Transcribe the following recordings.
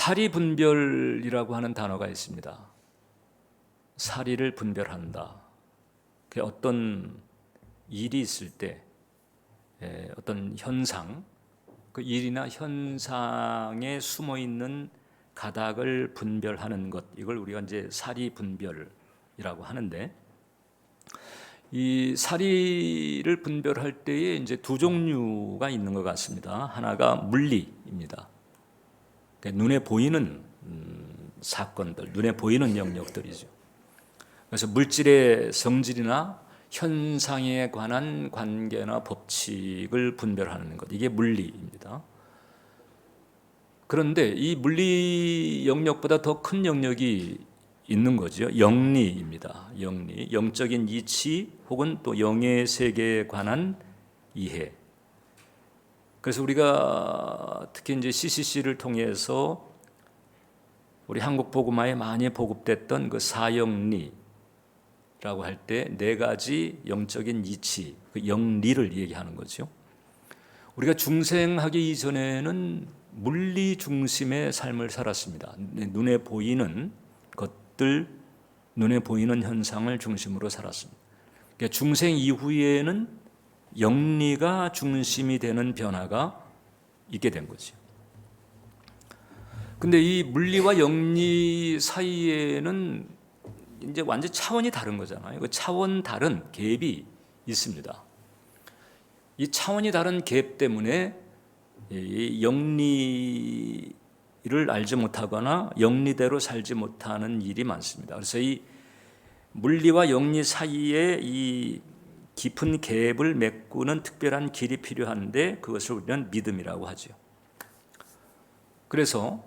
사리분별이라고 하는 단어가 있습니다. 사리를 분별한다. 어떤 일이 있을 때 어떤 현상, 그 일이나 현상에 숨어 있는 가닥을 분별하는 것, 이걸 우리가 이제 사리분별이라고 하는데, 이 사리를 분별할 때에 이제 두 종류가 있는 것 같습니다. 하나가 물리입니다. 눈에 보이는 사건들, 눈에 보이는 영역들이죠. 그래서 물질의 성질이나 현상에 관한 관계나 법칙을 분별하는 것, 이게 물리입니다. 그런데 이 물리 영역보다 더 큰 영역이 있는 거죠. 영리입니다. 영리, 영적인 이치 혹은 또 영의 세계에 관한 이해. 그래서 우리가 특히 이제 CCC를 통해서 우리 한국 복음화에 많이 보급됐던 그 사영리라고 할 때 네 가지 영적인 이치, 그 영리를 얘기하는 거죠. 우리가 중생하기 이전에는 물리 중심의 삶을 살았습니다. 눈에 보이는 것들, 눈에 보이는 현상을 중심으로 살았습니다. 그러니까 중생 이후에는 영리가 중심이 되는 변화가 있게 된 거죠. 근데 이 물리와 영리 사이에는 이제 완전 차원이 다른 거잖아요. 그 차원 다른 갭이 있습니다. 이 차원이 다른 갭 때문에 이 영리를 알지 못하거나 영리대로 살지 못하는 일이 많습니다. 그래서 이 물리와 영리 사이에 이 깊은 갭을 메꾸는 특별한 길이 필요한데 그것을 우리는 믿음이라고 하죠. 그래서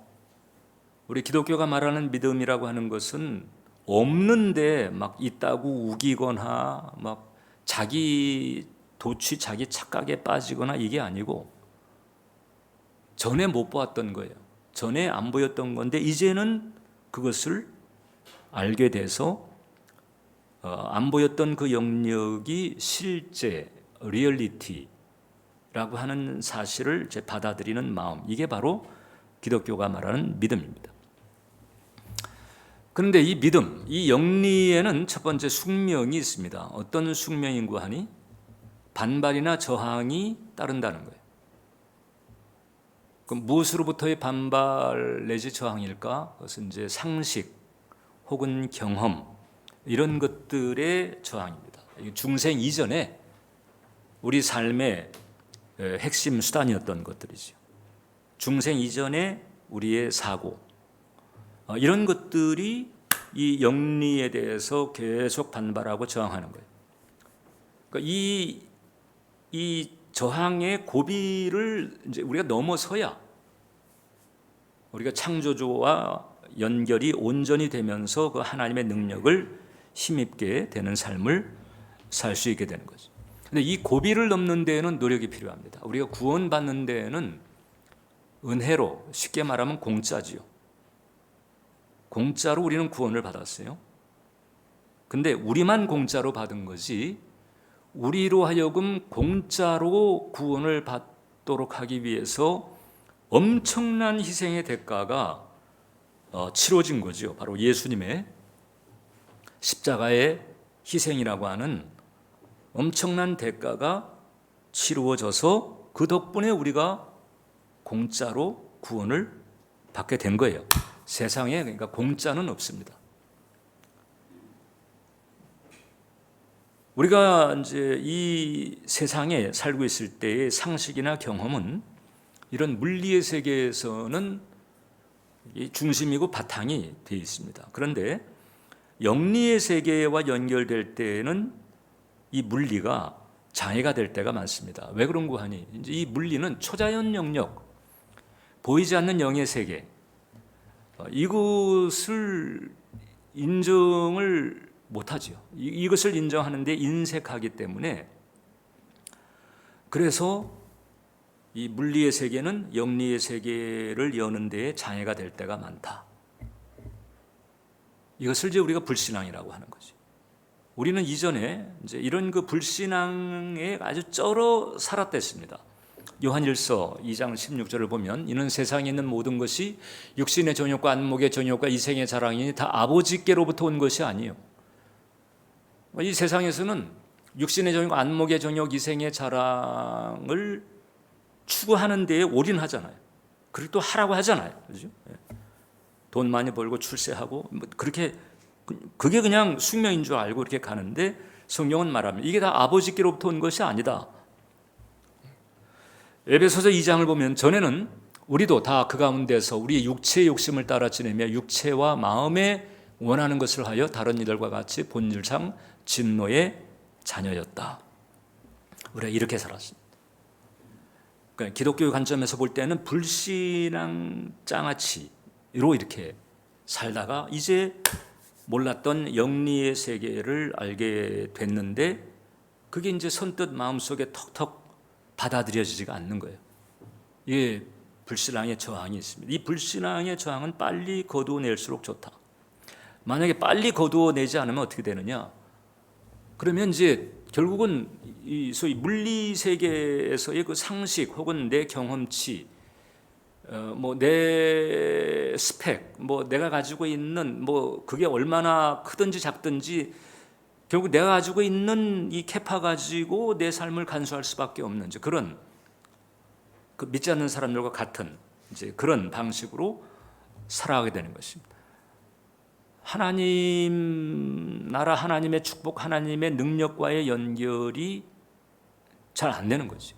우리 기독교가 말하는 믿음이라고 하는 것은 없는데 막 있다고 우기거나 막 자기 도취, 자기 착각에 빠지거나 이게 아니고 전에 못 보았던 거예요. 전에 안 보였던 건데 이제는 그것을 알게 돼서 안 보였던 그 영역이 실제, 리얼리티라고 하는 사실을 받아들이는 마음, 이게 바로 기독교가 말하는 믿음입니다. 그런데 이 믿음, 이 영리에는 첫 번째 숙명이 있습니다. 어떤 숙명인고 하니 반발이나 저항이 따른다는 거예요. 그럼 무엇으로부터의 반발 내지 저항일까? 그것은 이제 상식 혹은 경험, 이런 것들의 저항입니다. 중생 이전에 우리 삶의 핵심 수단이었던 것들이죠. 중생 이전에 우리의 사고, 이런 것들이 이 영리에 대해서 계속 반발하고 저항하는 거예요. 그러니까 이 저항의 고비를 이제 우리가 넘어서야 우리가 창조주와 연결이 온전히 되면서 그 하나님의 능력을 힘입게 되는 삶을 살 수 있게 되는 거죠. 근데 이 고비를 넘는 데에는 노력이 필요합니다. 우리가 구원받는 데에는 은혜로, 쉽게 말하면 공짜지요. 공짜로 우리는 구원을 받았어요. 근데 우리만 공짜로 받은 거지 우리로 하여금 공짜로 구원을 받도록 하기 위해서 엄청난 희생의 대가가 치러진 거죠. 바로 예수님의 십자가의 희생이라고 하는 엄청난 대가가 치루어져서 그 덕분에 우리가 공짜로 구원을 받게 된 거예요. 세상에 그러니까 공짜는 없습니다. 우리가 이제 이 세상에 살고 있을 때의 상식이나 경험은 이런 물리의 세계에서는 중심이고 바탕이 되어 있습니다. 그런데 영리의 세계와 연결될 때에는 이 물리가 장애가 될 때가 많습니다. 왜 그런고 하니 이제 이 물리는 초자연 영역, 보이지 않는 영의 세계, 이것을 인정을 못하죠. 이것을 인정하는데 인색하기 때문에, 그래서 이 물리의 세계는 영리의 세계를 여는 데에 장애가 될 때가 많다. 이것을 이제 우리가 불신앙이라고 하는 거죠. 우리는 이전에 이제 이런 그 불신앙에 아주 쩔어 살았댔습니다. 요한일서 2장 16절을 보면 이는 세상에 있는 모든 것이 육신의 정욕과 안목의 정욕과 이생의 자랑이니 다 아버지께로부터 온 것이 아니에요. 이 세상에서는 육신의 정욕, 안목의 정욕, 이생의 자랑을 추구하는 데에 올인하잖아요. 그리고 또 하라고 하잖아요. 그렇죠? 돈 많이 벌고 출세하고 그렇게 그게 그냥 숙명인 줄 알고 이렇게 가는데 성경은 말합니다. 이게 다 아버지께로부터 온 것이 아니다. 에베소서 2장을 보면 전에는 우리도 다 그 가운데서 우리의 육체의 욕심을 따라 지내며 육체와 마음에 원하는 것을 하여 다른 이들과 같이 본질상 진노의 자녀였다. 우리가 이렇게 살았습니다. 그러니까 기독교의 관점에서 볼 때는 불신앙 장아찌로 이렇게 살다가 이제 몰랐던 영리의 세계를 알게 됐는데 그게 이제 선뜻 마음속에 턱턱 받아들여지지가 않는 거예요. 이게 불신앙의 저항이 있습니다. 이 불신앙의 저항은 빨리 거두어낼수록 좋다. 만약에 빨리 거두어내지 않으면 어떻게 되느냐? 그러면 이제 결국은 이 소위 물리 세계에서의 그 상식 혹은 내 경험치, 뭐 내 스펙, 뭐 내가 가지고 있는 뭐 그게 얼마나 크든지 작든지 결국 내가 가지고 있는 이 캐파 가지고 내 삶을 간수할 수밖에 없는 그런 그 믿지 않는 사람들과 같은 이제 그런 방식으로 살아가게 되는 것입니다. 하나님 나라, 하나님의 축복, 하나님의 능력과의 연결이 잘 안 되는 거죠.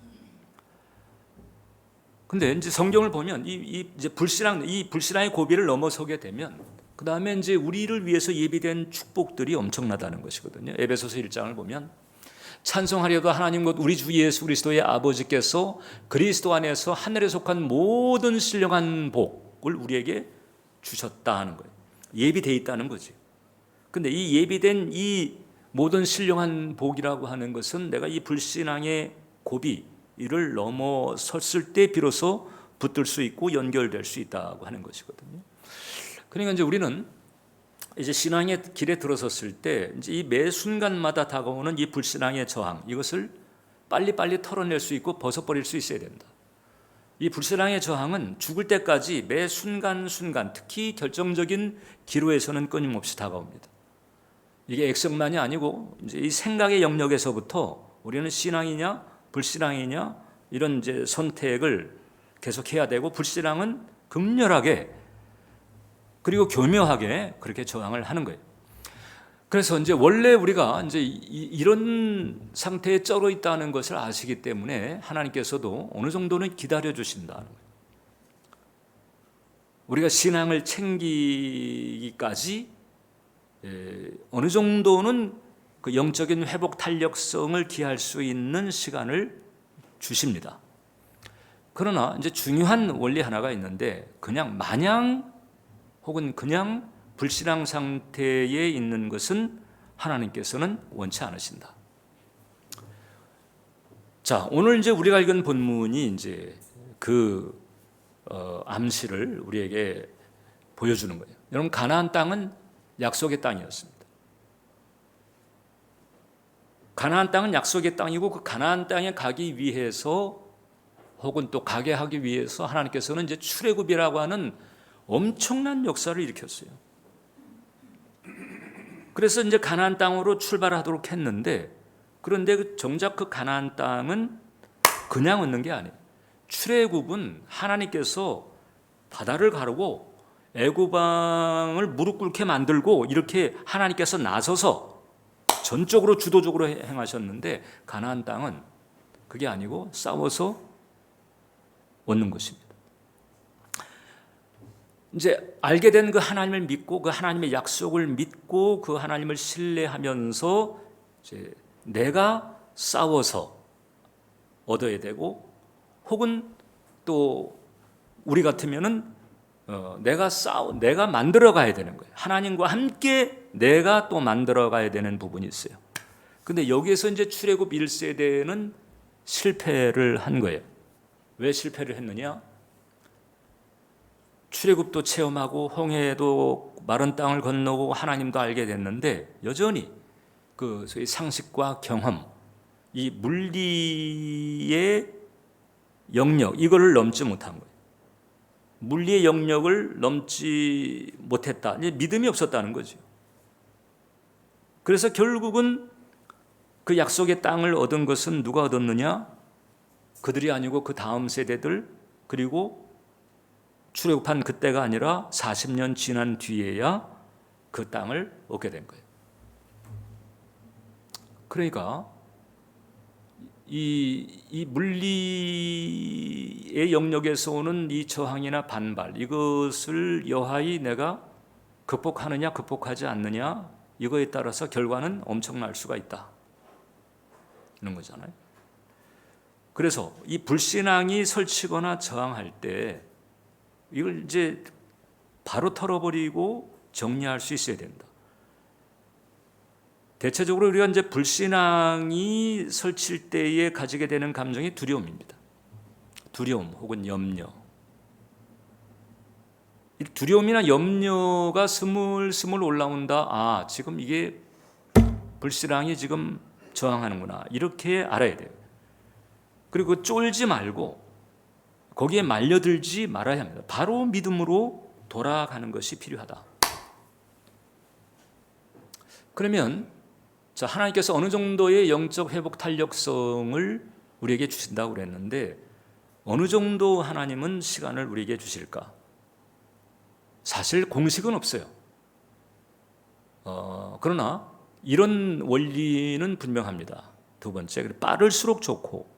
근데 이제 성경을 보면 이제 불신앙의 고비를 넘어서게 되면 그 다음에 이제 우리를 위해서 예비된 축복들이 엄청나다는 것이거든요. 에베소서 1장을 보면 찬송하려도 하나님 곧 우리 주 예수 그리스도의 아버지께서 그리스도 안에서 하늘에 속한 모든 신령한 복을 우리에게 주셨다 하는 거예요. 예비되어 있다는 거지. 근데 이 예비된 이 모든 신령한 복이라고 하는 것은 내가 이 불신앙의 고비를 넘어섰을 때 비로소 붙들 수 있고 연결될 수 있다고 하는 것이거든요. 그러니까 이제 우리는 이제 신앙의 길에 들어섰을 때 이제 이 매 순간마다 다가오는 이 불신앙의 저항, 이것을 빨리빨리 털어낼 수 있고 벗어버릴 수 있어야 된다. 이 불신앙의 저항은 죽을 때까지 매 순간순간, 특히 결정적인 기로에서는 끊임없이 다가옵니다. 이게 액성만이 아니고 이제 이 생각의 영역에서부터 우리는 신앙이냐 불신앙이냐 이런 이제 선택을 계속해야 되고, 불신앙은 극렬하게 그리고 교묘하게 그렇게 저항을 하는 거예요. 그래서 이제 원래 우리가 이제 이런 상태에 쩔어 있다는 것을 아시기 때문에 하나님께서도 어느 정도는 기다려 주신다는 거예요. 우리가 신앙을 챙기기까지 어느 정도는 그 영적인 회복 탄력성을 기할 수 있는 시간을 주십니다. 그러나 이제 중요한 원리 하나가 있는데, 그냥 마냥 혹은 그냥 불신앙 상태에 있는 것은 하나님께서는 원치 않으신다. 자, 오늘 이제 우리가 읽은 본문이 이제 그 암시를 우리에게 보여주는 거예요. 여러분, 가나안 땅은 약속의 땅이었습니다. 가나안 땅은 약속의 땅이고, 그 가나안 땅에 가기 위해서 혹은 또 가게 하기 위해서 하나님께서는 이제 출애굽이라고 하는 엄청난 역사를 일으켰어요. 그래서 이제 가나안 땅으로 출발하도록 했는데, 그런데 정작 그 가나안 땅은 그냥 얻는 게 아니에요. 출애굽은 하나님께서 바다를 가르고 애굽 왕을 무릎 꿇게 만들고 이렇게 하나님께서 나서서 전적으로 주도적으로 행하셨는데, 가나안 땅은 그게 아니고 싸워서 얻는 것입니다. 이제 알게 된 그 하나님을 믿고 그 하나님의 약속을 믿고 그 하나님을 신뢰하면서 이제 내가 싸워서 얻어야 되고, 혹은 또 우리 같으면은 내가 만들어 가야 되는 거예요. 하나님과 함께 내가 또 만들어 가야 되는 부분이 있어요. 근데 여기에서 이제 출애굽 1세대는 실패를 한 거예요. 왜 실패를 했느냐? 출애굽도 체험하고 홍해도 마른 땅을 건너고 하나님도 알게 됐는데, 여전히 그 소위 상식과 경험, 이 물리의 영역 이거를 넘지 못한 거예요. 물리의 영역을 넘지 못했다. 이제 믿음이 없었다는 거죠. 그래서 결국은 그 약속의 땅을 얻은 것은 누가 얻었느냐? 그들이 아니고 그 다음 세대들, 그리고 출애굽한 그때가 아니라 40년 지난 뒤에야 그 땅을 얻게 된 거예요. 그러니까 이 물리의 영역에서 오는 이 저항이나 반발, 이것을 여하이 내가 극복하느냐 극복하지 않느냐, 이거에 따라서 결과는 엄청날 수가 있다 이런 거잖아요. 그래서 이 불신앙이 설치거나 저항할 때 이걸 이제 바로 털어버리고 정리할 수 있어야 된다. 대체적으로 우리가 이제 불신앙이 설칠 때에 가지게 되는 감정이 두려움입니다. 두려움 혹은 염려. 이 두려움이나 염려가 스물스물 올라온다. 아, 지금 이게 불신앙이 지금 저항하는구나. 이렇게 알아야 돼요. 그리고 쫄지 말고 거기에 말려들지 말아야 합니다. 바로 믿음으로 돌아가는 것이 필요하다. 그러면 자, 하나님께서 어느 정도의 영적 회복 탄력성을 우리에게 주신다고 그랬는데 어느 정도 하나님은 시간을 우리에게 주실까? 사실 공식은 없어요. 그러나 이런 원리는 분명합니다. 두 번째, 빠를수록 좋고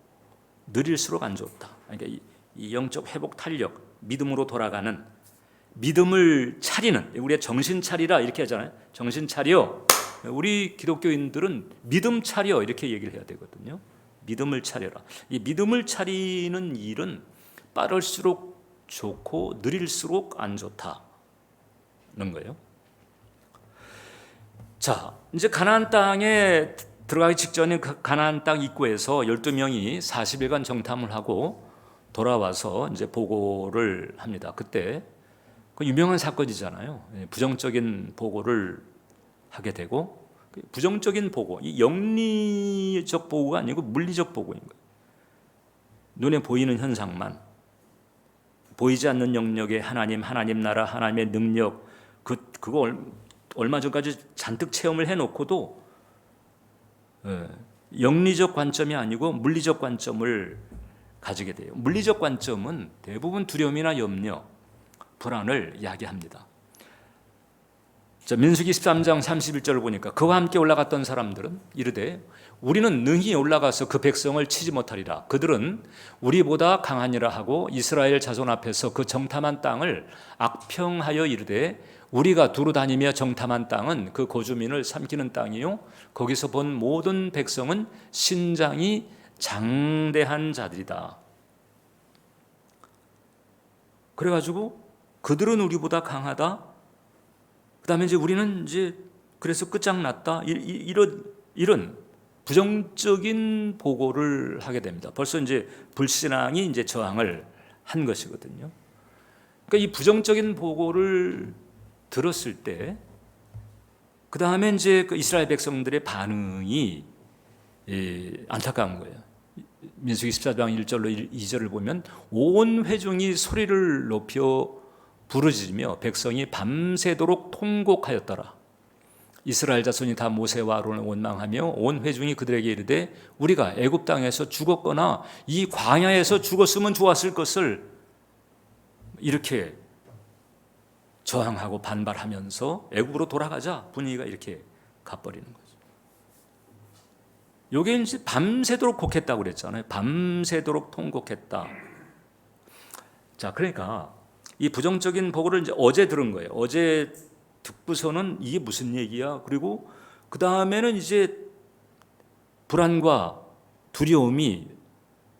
느릴수록 안 좋다. 그러니까 이 영적 회복 탄력, 믿음으로 돌아가는, 믿음을 차리는, 우리가 정신 차리라 이렇게 하잖아요. 정신 차려. 우리 기독교인들은 믿음 차려 이렇게 얘기를 해야 되거든요. 믿음을 차려라. 이 믿음을 차리는 일은 빠를수록 좋고 느릴수록 안 좋다는 거예요. 자, 이제 가나안 땅에 들어가기 직전에 가나안 땅 입구에서 12명이 40일간 정탐을 하고 돌아와서 이제 보고를 합니다. 그때 그 유명한 사건이잖아요. 부정적인 보고를 하게 되고, 부정적인 보고, 이 영리적 보고가 아니고 물리적 보고인 거예요. 눈에 보이는 현상만, 보이지 않는 영역의 하나님, 하나님 나라, 하나님의 능력, 그거 얼마 전까지 잔뜩 체험을 해놓고도 영리적 관점이 아니고 물리적 관점을 가지게 돼요. 물리적 관점은 대부분 두려움이나 염려, 불안을 이야기합니다. 자, 민수기 13장 31절을 보니까 그와 함께 올라갔던 사람들은 이르되 우리는 능히 올라가서 그 백성을 치지 못하리라. 그들은 우리보다 강하니라 하고 이스라엘 자손 앞에서 그 정탐한 땅을 악평하여 이르되 우리가 두루 다니며 정탐한 땅은 그 거주민을 삼키는 땅이요 거기서 본 모든 백성은 신장이 장대한 자들이다. 그래가지고 그들은 우리보다 강하다. 그다음에 이제 우리는 이제 그래서 끝장났다. 이런 부정적인 보고를 하게 됩니다. 벌써 이제 불신앙이 이제 저항을 한 것이거든요. 그러니까 이 부정적인 보고를 들었을 때, 그 다음에 이제 그 이스라엘 백성들의 반응이 안타까운 거예요. 민수기 14장 1절로 2절을 보면 온 회중이 소리를 높여 부르짖으며 백성이 밤새도록 통곡하였더라. 이스라엘 자손이 다 모세와 아론을 원망하며 온 회중이 그들에게 이르되 우리가 애굽 땅에서 죽었거나 이 광야에서 죽었으면 좋았을 것을, 이렇게 저항하고 반발하면서 애굽으로 돌아가자 분위기가 이렇게 가버리는 거죠. 요게 이제 밤새도록 곡했다고 그랬잖아요. 밤새도록 통곡했다. 자, 그러니까 이 부정적인 보고를 이제 어제 들은 거예요. 어제 듣고서는 이게 무슨 얘기야? 그리고 그 다음에는 이제 불안과 두려움이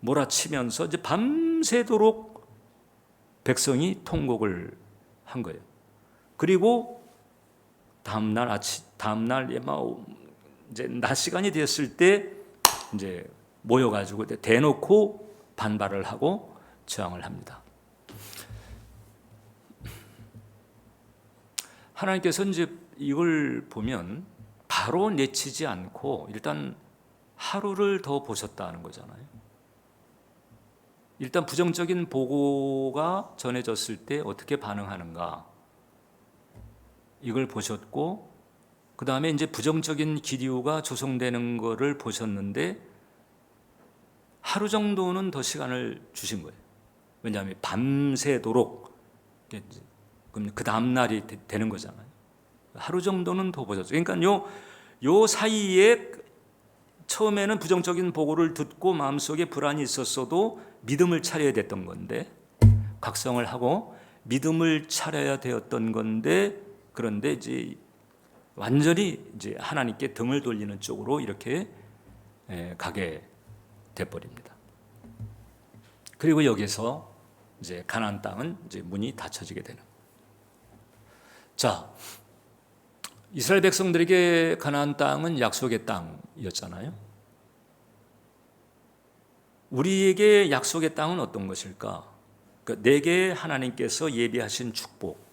몰아치면서 이제 밤새도록 백성이 통곡을 한 거예요. 그리고 다음날 이제 낮 시간이 됐을 때 이제 모여가지고 대놓고 반발을 하고 저항을 합니다. 하나님께서 이제 이걸 보면 바로 내치지 않고 일단 하루를 더 보셨다는 거잖아요. 일단 부정적인 보고가 전해졌을 때 어떻게 반응하는가 이걸 보셨고, 그 다음에 이제 부정적인 기류가 조성되는 거를 보셨는데 하루 정도는 더 시간을 주신 거예요. 왜냐하면 밤새도록, 그럼 그 다음 날이 되는 거잖아요. 하루 정도는 더 보셨어요. 그러니까 요 사이에 처음에는 부정적인 보고를 듣고 마음속에 불안이 있었어도 믿음을 차려야 됐던 건데, 각성을 하고 믿음을 차려야 되었던 건데, 그런데 이제 완전히 이제 하나님께 등을 돌리는 쪽으로 이렇게 가게 돼버립니다. 그리고 여기서 이제 가나안 땅은 이제 문이 닫혀지게 되는. 자, 이스라엘 백성들에게 가나안 땅은 약속의 땅이었잖아요. 우리에게 약속의 땅은 어떤 것일까? 그러니까 내게 하나님께서 예비하신 축복.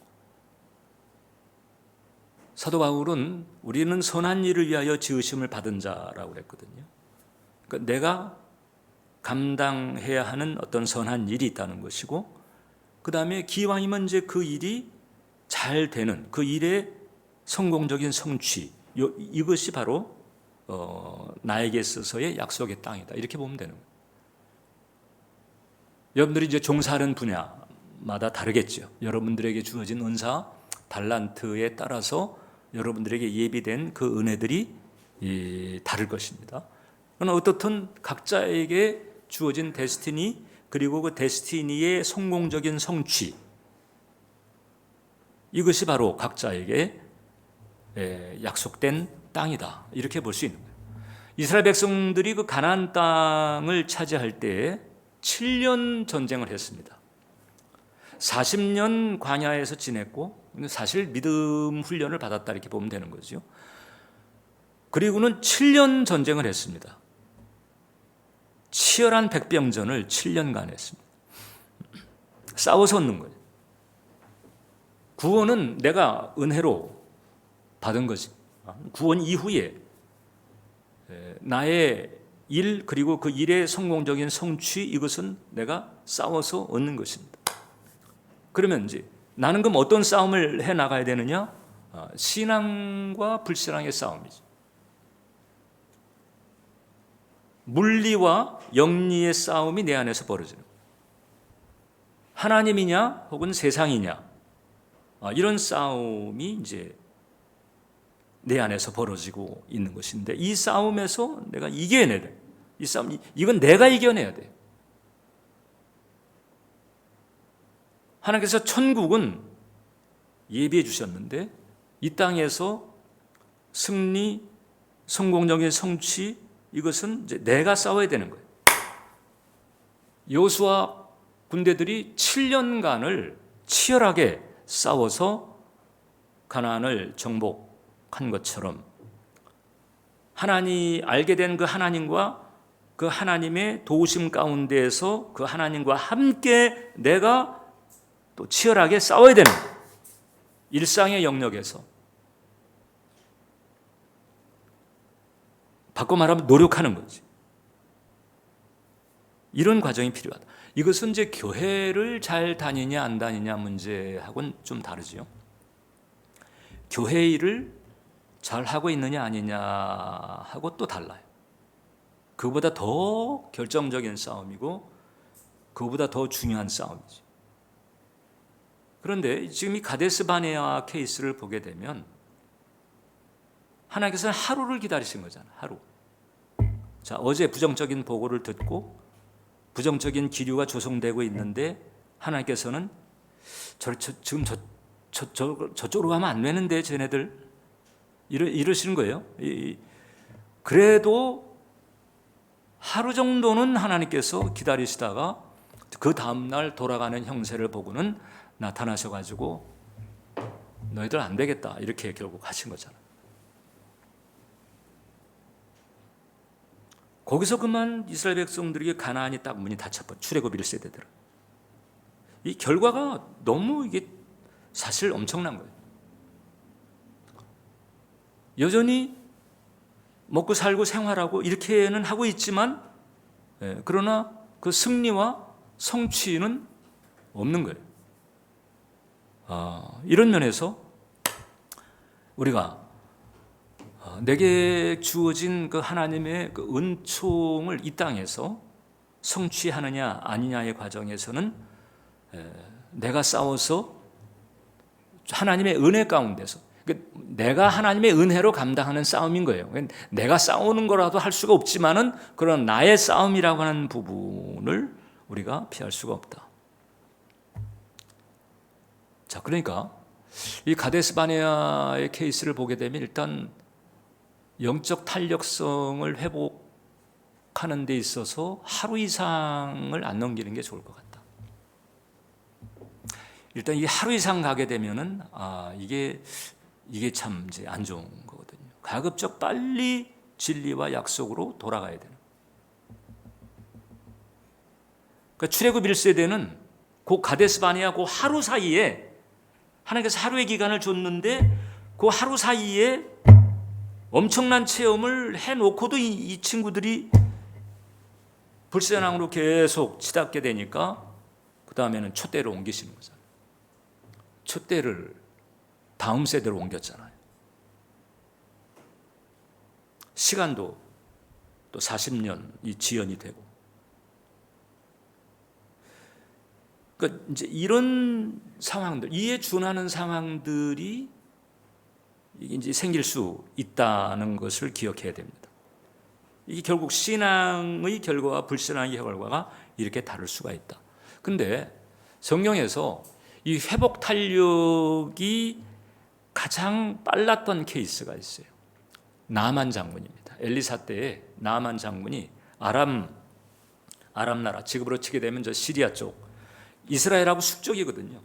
사도 바울은 우리는 선한 일을 위하여 지으심을 받은 자라고 그랬거든요. 그러니까 내가 감당해야 하는 어떤 선한 일이 있다는 것이고, 그 다음에 기왕이면 이제 그 일이 잘 되는, 그 일의 성공적인 성취, 이것이 바로 나에게 있어서의 약속의 땅이다, 이렇게 보면 되는 거예요. 여러분들이 이제 종사하는 분야마다 다르겠죠. 여러분들에게 주어진 은사, 달란트에 따라서 여러분들에게 예비된 그 은혜들이 다를 것입니다. 그러나 어떻든 각자에게 주어진 데스티니, 그리고 그 데스티니의 성공적인 성취, 이것이 바로 각자에게 약속된 땅이다, 이렇게 볼 수 있는 거예요. 이스라엘 백성들이 그 가나안 땅을 차지할 때 7년 전쟁을 했습니다. 40년 광야에서 지냈고, 사실 믿음 훈련을 받았다, 이렇게 보면 되는 거죠. 그리고는 7년 전쟁을 했습니다. 치열한 백병전을 7년간 했습니다. 싸워서 얻는 거예요. 구원은 내가 은혜로 받은 거지. 구원 이후에 나의 일, 그리고 그 일의 성공적인 성취, 이것은 내가 싸워서 얻는 것입니다. 그러면 이제 나는 그럼 어떤 싸움을 해 나가야 되느냐? 신앙과 불신앙의 싸움이죠. 물리와 영리의 싸움이 내 안에서 벌어지는 거예요. 하나님이냐 혹은 세상이냐, 이런 싸움이 이제 내 안에서 벌어지고 있는 것인데, 이 싸움에서 내가 이겨내야 돼. 이 싸움, 이건 내가 이겨내야 돼. 하나님께서 천국은 예비해 주셨는데, 이 땅에서 승리, 성공적인 성취, 이것은 이제 내가 싸워야 되는 거예요. 여호수아 군대들이 7년간을 치열하게 싸워서 가나안을 정복한 것처럼, 하나님 알게 된 그 하나님과 그 하나님의 도우심 가운데에서 그 하나님과 함께 내가 또 치열하게 싸워야 되는 거예요. 일상의 영역에서. 바꿔 말하면 노력하는 거지. 이런 과정이 필요하다. 이것은 이제 교회를 잘 다니냐 안 다니냐 문제하고는 좀 다르죠. 교회 일을 잘 하고 있느냐 아니냐 하고 또 달라요. 그보다 더 결정적인 싸움이고, 그보다 더 중요한 싸움이죠. 그런데 지금 이 가데스 바네아 케이스를 보게 되면 하나님께서는 하루를 기다리신 거잖아요. 하루. 자, 어제 부정적인 보고를 듣고 부정적인 기류가 조성되고 있는데, 하나님께서는 지금 저쪽으로 가면 안 되는데 쟤네들, 이러시는 거예요. 그래도 하루 정도는 하나님께서 기다리시다가 그 다음날 돌아가는 형세를 보고는 나타나셔가지고 너희들 안 되겠다, 이렇게 결국 하신 거잖아요. 거기서 그만 이스라엘 백성들에게 가나안이 딱 문이 닫혀버려. 출애굽 1세대들은. 이 결과가 너무 이게 사실 엄청난 거예요. 여전히 먹고 살고 생활하고 이렇게는 하고 있지만, 그러나 그 승리와 성취는 없는 거예요. 이런 면에서 우리가 내게 주어진 그 하나님의 그 은총을 이 땅에서 성취하느냐 아니냐의 과정에서는 내가 싸워서 하나님의 은혜 가운데서, 내가 하나님의 은혜로 감당하는 싸움인 거예요. 내가 싸우는 거라도 할 수가 없지만은 그런 나의 싸움이라고 하는 부분을 우리가 피할 수가 없다. 자, 그러니까 이 가데스 바네아의 케이스를 보게 되면 일단 영적 탄력성을 회복하는 데 있어서 하루 이상을 안 넘기는 게 좋을 것 같다. 일단 이 하루 이상 가게 되면은 이게 참 이제 안 좋은 거거든요. 가급적 빨리 진리와 약속으로 돌아가야 되는. 그러니까 출애굽 1세대는 그 가데스 바네아 그 하루 사이에 하나님께서 하루의 기간을 줬는데 그 하루 사이에 엄청난 체험을 해놓고도 이 친구들이 불신앙으로 계속 치닫게 되니까 그 다음에는 촛대로 옮기시는 거잖아요. 촛대를 다음 세대로 옮겼잖아요. 시간도 또 40년이 지연이 되고. 그러니까 이제 이런 상황들, 이에 준하는 상황들이 이제 생길 수 있다는 것을 기억해야 됩니다. 이게 결국 신앙의 결과와 불신앙의 결과가 이렇게 다를 수가 있다. 근데 성경에서 이 회복 탄력이 가장 빨랐던 케이스가 있어요. 나만 장군입니다. 엘리사 때에 나만 장군이 아람 나라, 지금으로 치게 되면 저 시리아 쪽, 이스라엘하고 숙적이거든요.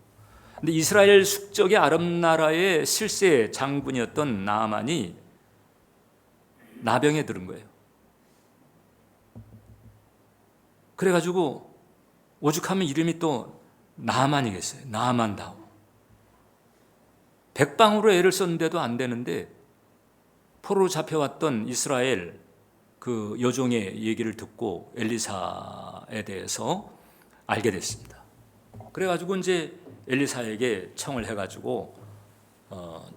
근데 이스라엘 숙적의 아람 나라의 실세 장군이었던 나아만이 나병에 들은 거예요. 그래가지고 오죽하면 이름이 또 나아만이겠어요. 나아만다오. 백방으로 애를 썼는데도 안 되는데 포로로 잡혀왔던 이스라엘 그 여종의 얘기를 듣고 엘리사에 대해서 알게 됐습니다. 그래가지고 이제 엘리사에게 청을 해가지고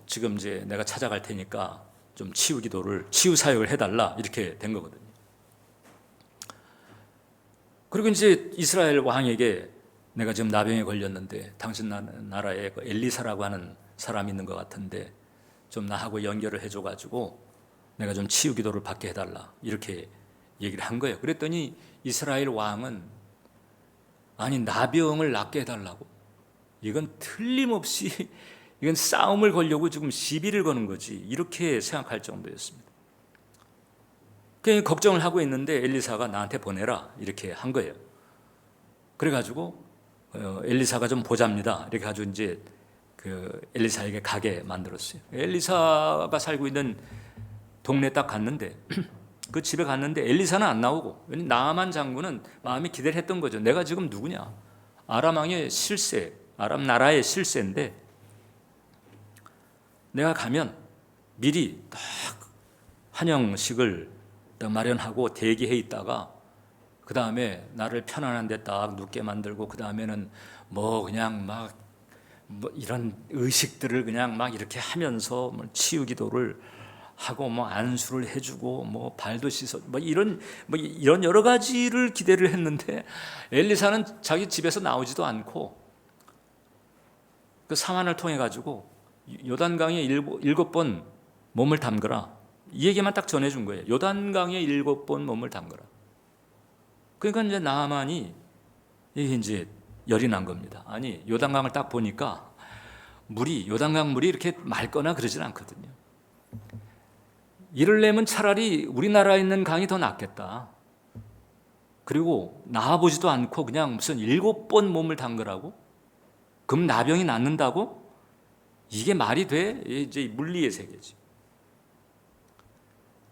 지금 이제 내가 찾아갈 테니까 좀 치유 사역을 해달라 이렇게 된 거거든요. 그리고 이제 이스라엘 왕에게 내가 지금 나병에 걸렸는데 당신 나라에 그 엘리사라고 하는 사람이 있는 것 같은데 좀 나하고 연결을 해줘가지고 내가 좀 치유 기도를 받게 해달라 이렇게 얘기를 한 거예요. 그랬더니 이스라엘 왕은 아니 나병을 낫게 해달라고? 이건 틀림없이 이건 싸움을 걸려고 지금 시비를 거는 거지 이렇게 생각할 정도였습니다. 그냥 걱정을 하고 있는데 엘리사가 나한테 보내라 이렇게 한 거예요. 그래가지고 엘리사가 좀 보잡니다. 이렇게 가지고 이제 그 엘리사에게 가게 만들었어요. 엘리사가 살고 있는 동네 딱 갔는데 그 집에 갔는데 엘리사는 안 나오고, 나아만 장군은 마음이 기대를 했던 거죠. 내가 지금 누구냐? 아람 왕의 실세, 아람 나라의 실세인데 내가 가면 미리 딱 환영식을 딱 마련하고 대기해 있다가 그 다음에 나를 편안한 데 딱 눕게 만들고 그 다음에는 뭐 그냥 막 뭐 이런 의식들을 그냥 막 이렇게 하면서 뭐 치유 기도를 하고 뭐 안수를 해주고 뭐 발도 씻어 뭐 이런 여러 가지를 기대를 했는데 엘리사는 자기 집에서 나오지도 않고 그 사환을 통해 가지고 요단강에 7번 몸을 담그라 이 얘기만 딱 전해준 거예요. 요단강에 7번 몸을 담그라. 그러니까 이제 나아만이 이게 이제 열이 난 겁니다. 아니 요단강을 딱 보니까 요단강 물이 이렇게 맑거나 그러진 않거든요. 이럴려면 차라리 우리나라에 있는 강이 더 낫겠다. 그리고 나와보지도 않고 그냥 무슨 7번 몸을 담그라고? 그럼 나병이 낫는다고? 이게 말이 돼? 이제 물리의 세계지.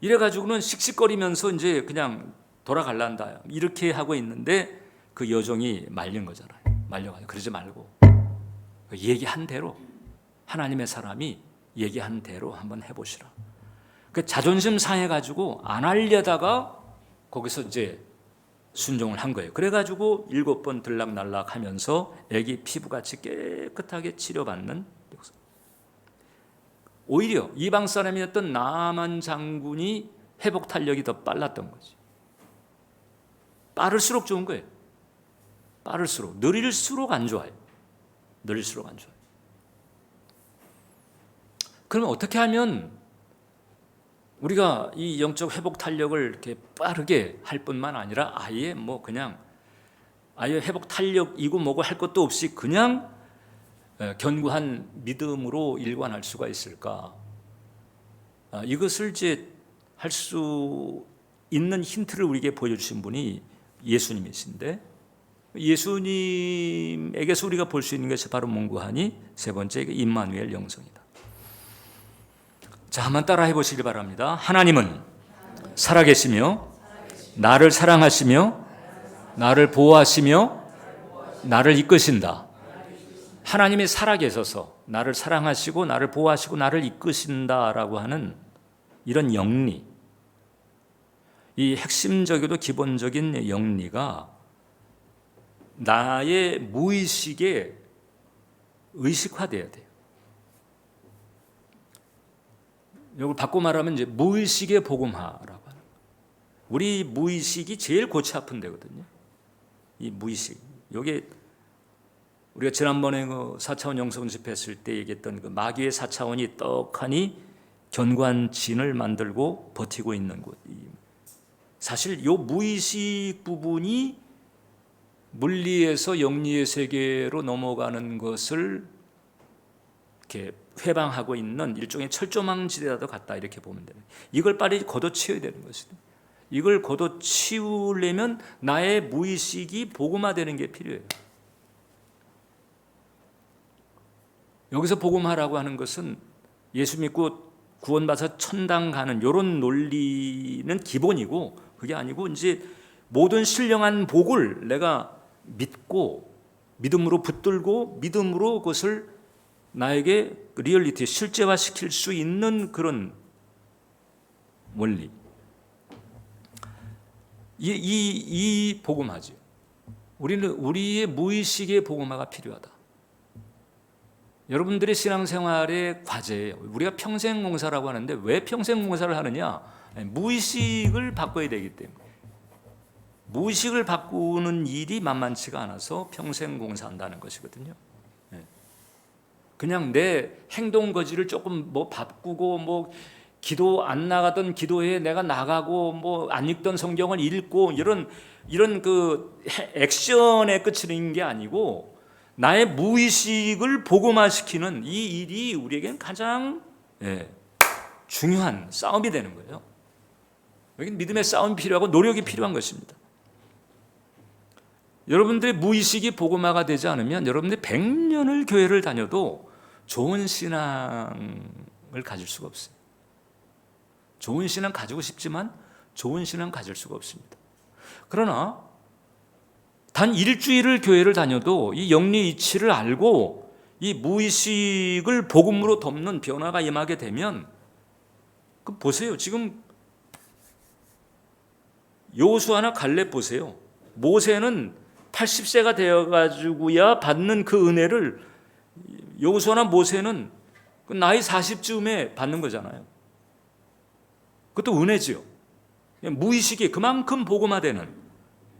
이래가지고는 씩씩거리면서 이제 그냥 돌아갈란다. 이렇게 하고 있는데 그 여종이 말린 거잖아요. 말려가지고 그러지 말고 얘기한 대로 하나님의 사람이 얘기한 대로 한번 해보시라. 그 자존심 상해가지고 안 하려다가 거기서 이제 순종을 한 거예요. 그래가지고 7번 들락날락하면서 애기 피부같이 깨끗하게 치료받는 역사. 오히려 이방 사람이었던 나만 장군이 회복 탄력이 더 빨랐던 거지. 빠를수록 좋은 거예요. 빠를수록. 느릴수록 안 좋아요. 느릴수록 안 좋아요. 그러면 어떻게 하면 우리가 이 영적 회복 탄력을 이렇게 빠르게 할 뿐만 아니라 아예 그냥 아예 회복 탄력이고 뭐고 할 것도 없이 그냥 견고한 믿음으로 일관할 수가 있을까? 이것을 이제 할 수 있는 힌트를 우리에게 보여주신 분이 예수님이신데, 예수님에게서 우리가 볼 수 있는 것이 바로 문구하니 세 번째 임마누엘 영성이다. 자, 한번 따라해 보시기 바랍니다. 하나님은 살아계시며 나를 사랑하시며 나를 보호하시며 나를 이끄신다. 하나님이 살아계셔서 나를 사랑하시고 나를 보호하시고 나를 이끄신다라고 하는 이런 영리, 이 핵심적이고 기본적인 영리가 나의 무의식에 의식화돼야 돼요. 이걸 바꿔 말하면 이제 무의식의 복음화라고 하는 거예요. 우리 무의식이 제일 골치 아픈 데거든요. 이 무의식. 이게 우리가 지난번에 그 4차원 영성 집회했을 때 얘기했던 그 마귀의 4차원이 떡하니 견고한 진을 만들고 버티고 있는 곳. 사실 이 무의식 부분이 물리에서 영리의 세계로 넘어가는 것을 이렇게 회방하고 있는 일종의 철조망지대와도 같다, 이렇게 보면 돼요. 이걸 빨리 걷어치워야 되는 것이죠. 이걸 걷어치우려면 나의 무의식이 복음화되는 게 필요해요. 여기서 복음화라고 하는 것은 예수 믿고 구원받아서 천당 가는 이런 논리는 기본이고, 그게 아니고 이제 모든 신령한 복을 내가 믿고 믿음으로 붙들고 믿음으로 그것을 나에게 리얼리티, 실제화시킬 수 있는 그런 원리. 이 복음화죠. 우리는 우리의 무의식의 복음화가 필요하다. 여러분들의 신앙생활의 과제예요. 우리가 평생공사라고 하는데 왜 평생공사를 하느냐? 무의식을 바꿔야 되기 때문에. 무의식을 바꾸는 일이 만만치가 않아서 평생공사한다는 것이거든요. 그냥 내 행동 거지를 조금 바꾸고 기도 안 나가던 기도회에 내가 나가고 안 읽던 성경을 읽고 이런 그 액션에 그치는 게 아니고 나의 무의식을 복음화시키는 이 일이 우리에겐 가장 중요한 싸움이 되는 거예요. 여기는 믿음의 싸움이 필요하고 노력이 필요한 것입니다. 여러분들의 무의식이 복음화가 되지 않으면 여러분들이 100년을 교회를 다녀도 좋은 신앙을 가질 수가 없어요. 좋은 신앙 가지고 싶지만 좋은 신앙 가질 수가 없습니다. 그러나 단 일주일을 교회를 다녀도 이 영리 이치를 알고 이 무의식을 복음으로 덮는 변화가 임하게 되면, 그 보세요. 지금 여호수아나 갈렙 보세요. 모세는 80세가 되어가지고야 받는 그 은혜를 여호수아나 모세는 그 나이 40쯤에 받는 거잖아요. 그것도 은혜지요. 무의식이 그만큼 복음화되는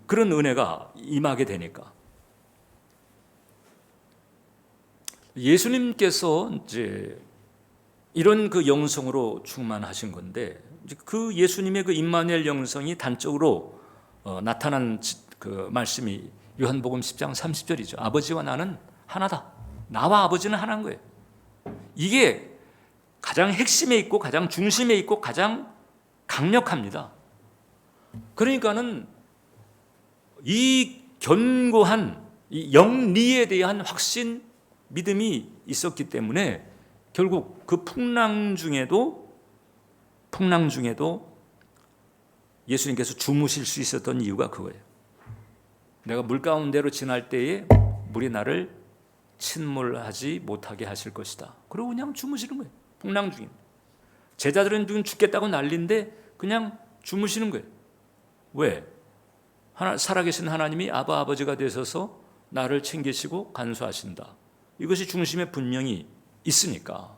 그런 은혜가 임하게 되니까. 예수님께서 이제 이런 그 영성으로 충만하신 건데, 그 예수님의 그 임마누엘 영성이 단적으로 나타난 그 말씀이 요한복음 10장 30절이죠. 아버지와 나는 하나다. 나와 아버지는 하나인 거예요. 이게 가장 핵심에 있고 가장 중심에 있고 가장 강력합니다. 그러니까는 이 견고한 이 영리에 대한 확신, 믿음이 있었기 때문에 결국 그 풍랑 중에도 예수님께서 주무실 수 있었던 이유가 그거예요. 내가 물 가운데로 지날 때에 물이 나를 침몰하지 못하게 하실 것이다. 그리고 그냥 주무시는 거예요. 풍랑 중에. 제자들은 지금 죽겠다고 난리인데 그냥 주무시는 거예요. 왜? 살아계신 하나님이 아버지가 되셔서 나를 챙기시고 간수하신다. 이것이 중심에 분명히 있으니까,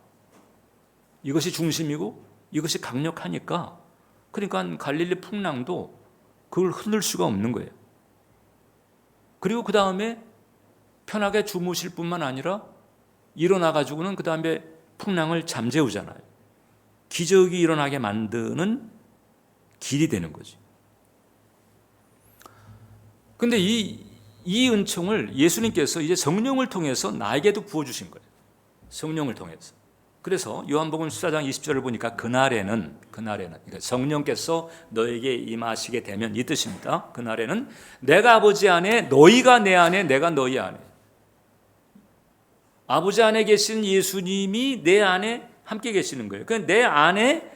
이것이 중심이고 이것이 강력하니까, 그러니까 갈릴리 풍랑도 그걸 흔들 수가 없는 거예요. 그리고 그 다음에 편하게 주무실 뿐만 아니라 일어나가지고는 그 다음에 풍랑을 잠재우잖아요. 기적이 일어나게 만드는 길이 되는 거지. 근데 이 은총을 예수님께서 이제 성령을 통해서 나에게도 부어주신 거예요. 성령을 통해서. 그래서 요한복음 14장 20절을 보니까 그날에는 그러니까 성령께서 너에게 임하시게 되면 이 뜻입니다. 그날에는 내가 아버지 안에, 너희가 내 안에, 내가 너희 안에. 아버지 안에 계신 예수님이 내 안에 함께 계시는 거예요. 그러니까 내 안에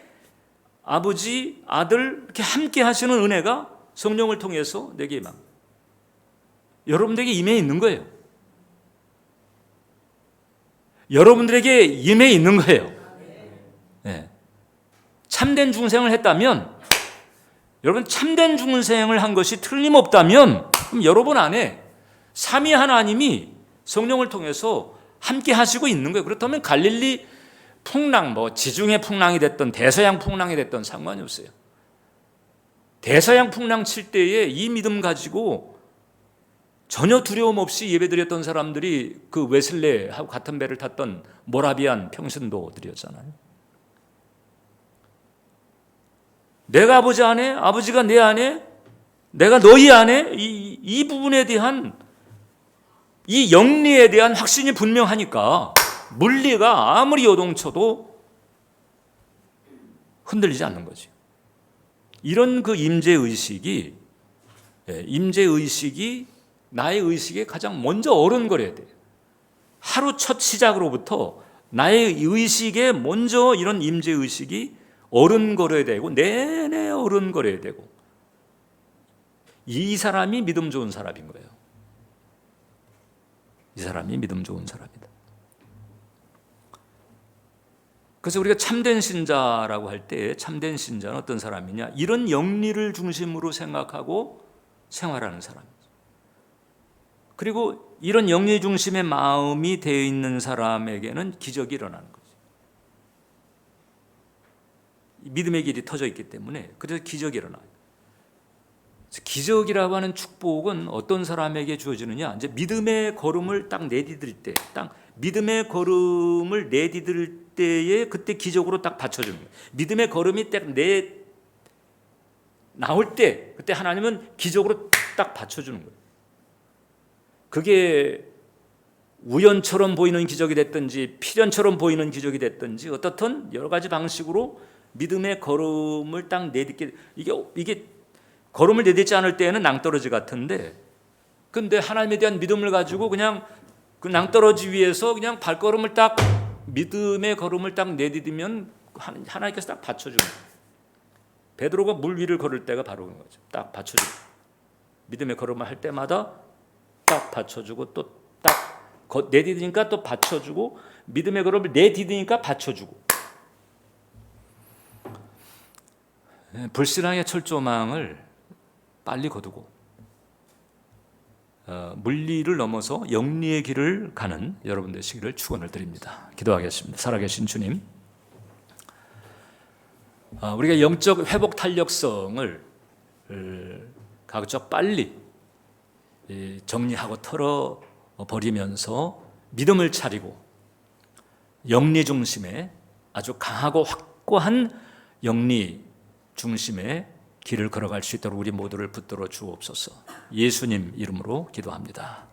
아버지, 아들 이렇게 함께 하시는 은혜가 성령을 통해서 내게 임합니다. 여러분들에게 임해 있는 거예요. 여러분들에게 임해 있는 거예요. 네. 참된 중생을 했다면, 여러분 참된 중생을 한 것이 틀림없다면, 그럼 여러분 안에 삼위 하나님이 성령을 통해서 함께 하시고 있는 거예요. 그렇다면 갈릴리 풍랑, 지중해 풍랑이 됐던 대서양 풍랑이 됐던 상관이 없어요. 대서양 풍랑 칠 때에 이 믿음 가지고 전혀 두려움 없이 예배드렸던 사람들이 그 웨슬레하고 같은 배를 탔던 모라비안 평신도들이었잖아요. 내가 아버지 안에, 아버지가 내 안에, 내가 너희 안에, 이 부분에 대한, 이 영리에 대한 확신이 분명하니까 물리가 아무리 요동쳐도 흔들리지 않는 거지. 이런 그 임재의식이 나의 의식에 가장 먼저 어른거려야 돼요. 하루 첫 시작으로부터 나의 의식에 먼저 이런 임재의식이 어른거려야 되고 내내 어른거려야 되고, 이 사람이 믿음 좋은 사람인 거예요. 이 사람이 믿음 좋은 사람이다. 그래서 우리가 참된 신자라고 할 때 참된 신자는 어떤 사람이냐? 이런 영리를 중심으로 생각하고 생활하는 사람이죠. 그리고 이런 영리 중심의 마음이 되어 있는 사람에게는 기적이 일어나는 거죠. 믿음의 길이 터져 있기 때문에 그래서 기적이 일어나요. 기적이라고 하는 축복은 어떤 사람에게 주어지느냐? 이제 믿음의 걸음을 딱 내디딜 때, 딱 믿음의 걸음을 내디딜 때에 그때 기적으로 딱 받쳐주는 거예요. 믿음의 걸음이 딱 나올 때 그때 하나님은 기적으로 딱 받쳐주는 거예요. 그게 우연처럼 보이는 기적이 됐든지 필연처럼 보이는 기적이 됐든지 어떻든 여러 가지 방식으로 믿음의 걸음을 딱 내딛게, 이게 걸음을 내딛지 않을 때에는 낭떠러지 같은데, 근데 하나님에 대한 믿음을 가지고 그냥 그 낭떠러지 위에서 그냥 발걸음을 딱, 믿음의 걸음을 딱 내딛으면 하나님께서 딱 받쳐주는 거예요. 베드로가 물 위를 걸을 때가 바로 그런 거죠. 딱 받쳐주고, 믿음의 걸음을 할 때마다 딱 받쳐주고, 또 딱 내딛으니까 또 받쳐주고, 믿음의 걸음을 내딛으니까 받쳐주고. 불신앙의 철조망을 빨리 거두고 물리를 넘어서 영리의 길을 가는 여러분 되시기를 축원을 드립니다. 기도하겠습니다. 살아계신 주님, 우리가 영적 회복 탄력성을 가급적 빨리 정리하고 털어버리면서 믿음을 차리고 영리 중심의 아주 강하고 확고한 영리 중심의 길을 걸어갈 수 있도록 우리 모두를 붙들어 주옵소서. 예수님 이름으로 기도합니다.